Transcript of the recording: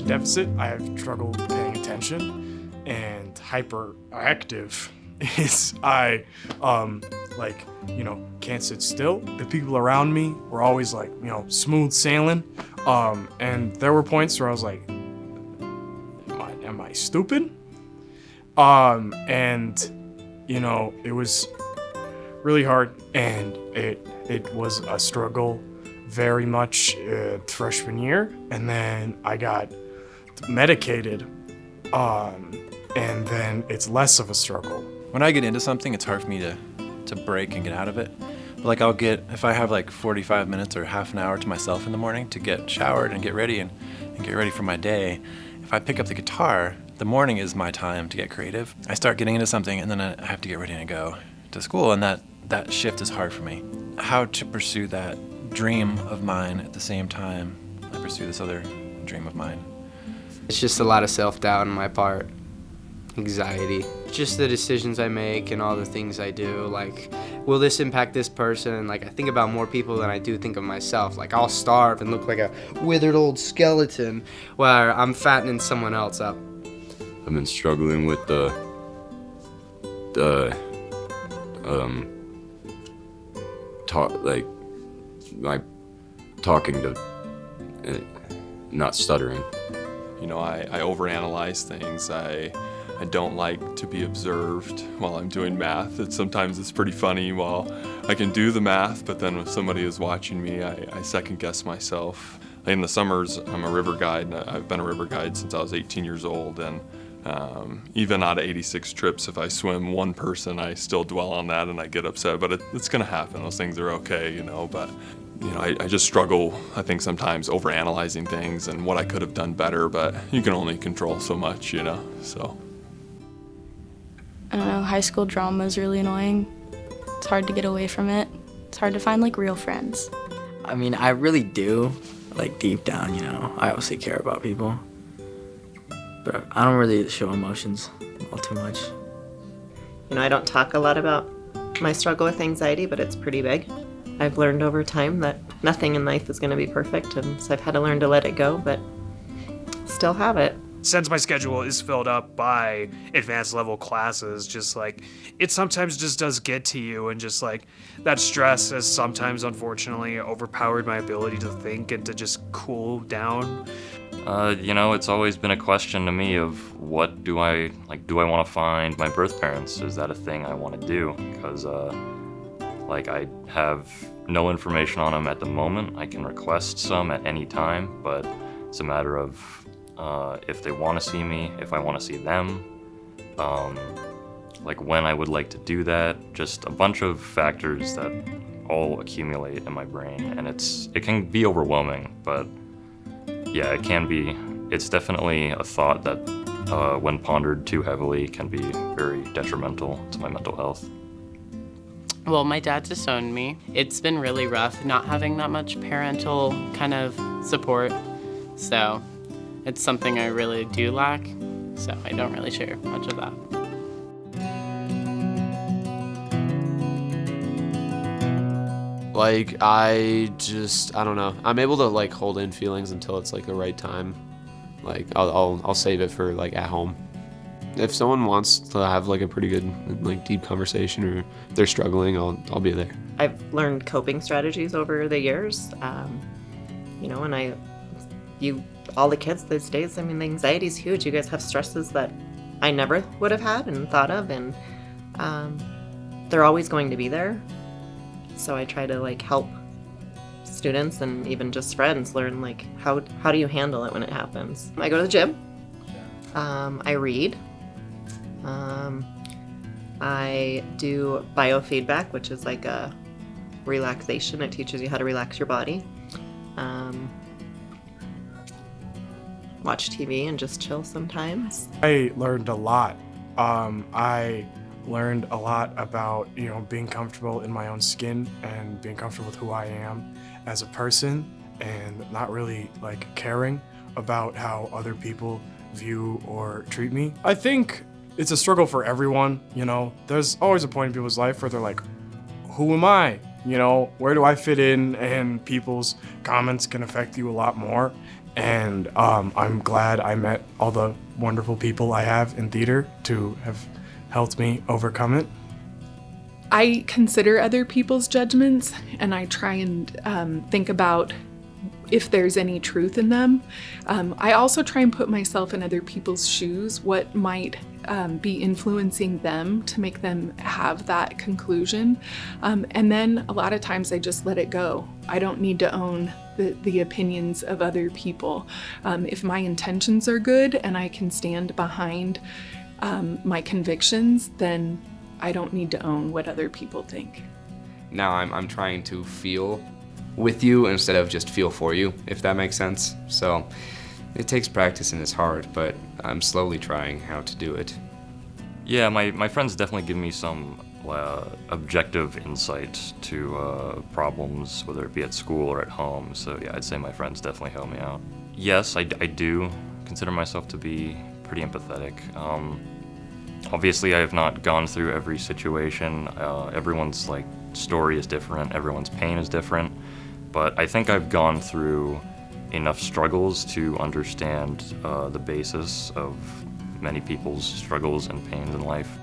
attention deficit. I have trouble paying attention, and hyperactive is I can't sit still. The people around me were always like, smooth sailing. And there were points where I was like, am I stupid? It was really hard, and it was a struggle very much freshman year, and then I got medicated, and then it's less of a struggle. When I get into something, it's hard for me to break and get out of it. But if I have 45 minutes or half an hour to myself in the morning to get showered and get ready and get ready for my day, if I pick up the guitar, the morning is my time to get creative. I start getting into something, and then I have to get ready and go to school, and that shift is hard for me. How to pursue that dream of mine at the same time I pursue this other dream of mine. It's just a lot of self-doubt on my part, anxiety. Just the decisions I make and all the things I do, will this impact this person? I think about more people than I do think of myself. I'll starve and look like a withered old skeleton where I'm fattening someone else up. I've been struggling with talking to, not stuttering. I overanalyze things. I don't like to be observed while I'm doing math. Sometimes it's pretty funny while I can do the math, but then when somebody is watching me, I second guess myself. In the summers, I'm a river guide, and I've been a river guide since I was 18 years old, and even out of 86 trips, if I swim one person, I still dwell on that and I get upset, but it's gonna happen. Those things are okay, but I just struggle, I think, sometimes overanalyzing things and what I could have done better, but you can only control so much, so. I don't know, high school drama is really annoying. It's hard to get away from it. It's hard to find real friends. I mean, I really do, deep down, I obviously care about people. But I don't really show emotions all too much. I don't talk a lot about my struggle with anxiety, but it's pretty big. I've learned over time that nothing in life is going to be perfect, and so I've had to learn to let it go, but still have it. Since my schedule is filled up by advanced level classes, it sometimes just does get to you, and that stress has sometimes unfortunately overpowered my ability to think and to just cool down. It's always been a question to me of what do I want to find my birth parents? Is that a thing I want to do? Because I have no information on them at the moment. I can request some at any time, but it's a matter of if they want to see me, if I want to see them, when I would like to do that, just a bunch of factors that all accumulate in my brain, and it can be overwhelming, but yeah, it can be. It's definitely a thought that when pondered too heavily can be very detrimental to my mental health. Well, my dad disowned me. It's been really rough not having that much parental kind of support, so it's something I really do lack, so I don't really share much of that. I don't know. I'm able to hold in feelings until it's the right time. I'll save it for at home. If someone wants to have a pretty good deep conversation, or if they're struggling, I'll be there. I've learned coping strategies over the years. All the kids these days, the anxiety is huge. You guys have stresses that I never would have had and thought of, and they're always going to be there. So I try to help students and even just friends learn how do you handle it when it happens. I go to the gym. I read. I do biofeedback, which is a relaxation. It teaches you how to relax your body. Watch TV and just chill sometimes. I learned a lot. I learned a lot about, being comfortable in my own skin and being comfortable with who I am as a person, and not really caring about how other people view or treat me. I think it's a struggle for everyone, There's always a point in people's life where they're like, who am I? Where do I fit in? And people's comments can affect you a lot more. And I'm glad I met all the wonderful people I have in theater to have helped me overcome it. I consider other people's judgments, and I try and think about if there's any truth in them. I also try and put myself in other people's shoes, what might be influencing them to make them have that conclusion. And then a lot of times I just let it go. I don't need to own the opinions of other people. If my intentions are good and I can stand behind my convictions, then I don't need to own what other people think. Now I'm trying to feel with you instead of just feel for you, if that makes sense. So it takes practice and it's hard, but I'm slowly trying how to do it. Yeah, my friends definitely give me some objective insight to problems, whether it be at school or at home. So yeah, I'd say my friends definitely help me out. Yes, I do consider myself to be pretty empathetic. Obviously, I have not gone through every situation. Everyone's story is different. Everyone's pain is different. But I think I've gone through enough struggles to understand the basis of many people's struggles and pains in life.